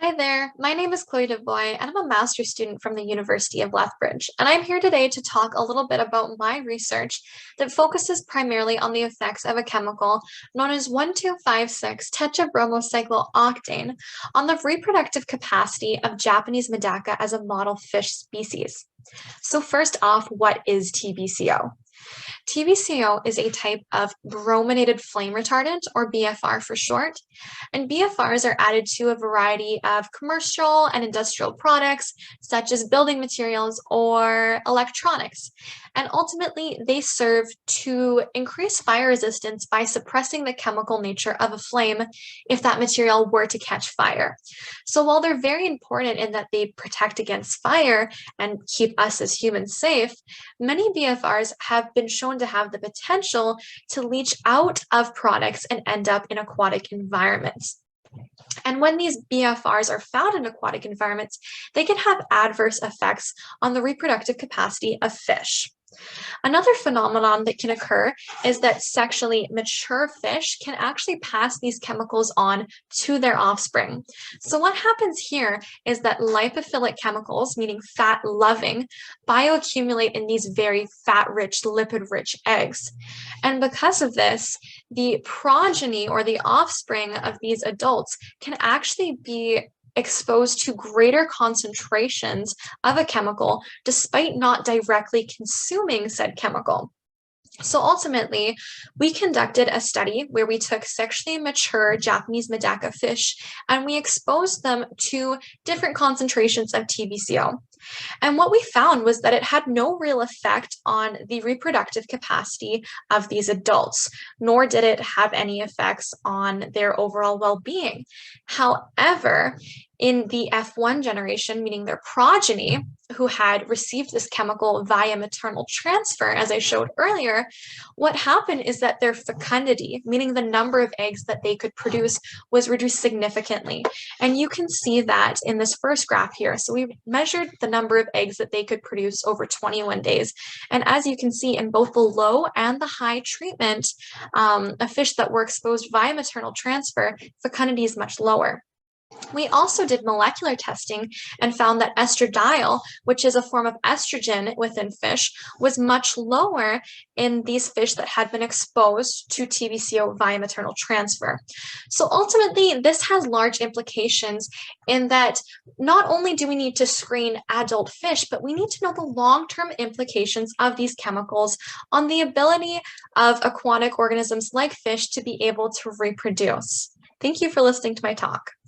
Hi there, my name is Chloe Devoy, and I'm a master's student from the University of Lethbridge. And I'm here today to talk a little bit about my research that focuses primarily on the effects of a chemical known as 1256 tetrabromocyclooctane on the reproductive capacity of Japanese Medaka as a model fish species. So first off, what is TBCO? TBCO is a type of brominated flame retardant, or BFR for short, and BFRs are added to a variety of commercial and industrial products, such as building materials or electronics. And ultimately, they serve to increase fire resistance by suppressing the chemical nature of a flame if that material were to catch fire. So while they're very important in that they protect against fire and keep us as humans safe, many BFRs have been shown to have the potential to leach out of products and end up in aquatic environments. And when these BFRs are found in aquatic environments, they can have adverse effects on the reproductive capacity of fish. Another phenomenon that can occur is that sexually mature fish can actually pass these chemicals on to their offspring. So what happens here is that lipophilic chemicals, meaning fat-loving, bioaccumulate in these very fat-rich, lipid-rich eggs. And because of this, the progeny or the offspring of these adults can actually be exposed to greater concentrations of a chemical despite not directly consuming said chemical. So ultimately, we conducted a study where we took sexually mature Japanese Medaka fish and we exposed them to different concentrations of TBCO. And what we found was that it had no real effect on the reproductive capacity of these adults, nor did it have any effects on their overall well-being. However, in the F1 generation, meaning their progeny, who had received this chemical via maternal transfer, as I showed earlier, what happened is that their fecundity, meaning the number of eggs that they could produce, was reduced significantly. And you can see that in this first graph here. So we measured the number of eggs that they could produce over 21 days. And as you can see in both the low and the high treatment of fish that were exposed via maternal transfer, fecundity is much lower. We also did molecular testing and found that estradiol, which is a form of estrogen within fish, was much lower in these fish that had been exposed to TBCO via maternal transfer. So ultimately, this has large implications in that not only do we need to screen adult fish, but we need to know the long-term implications of these chemicals on the ability of aquatic organisms like fish to be able to reproduce. Thank you for listening to my talk.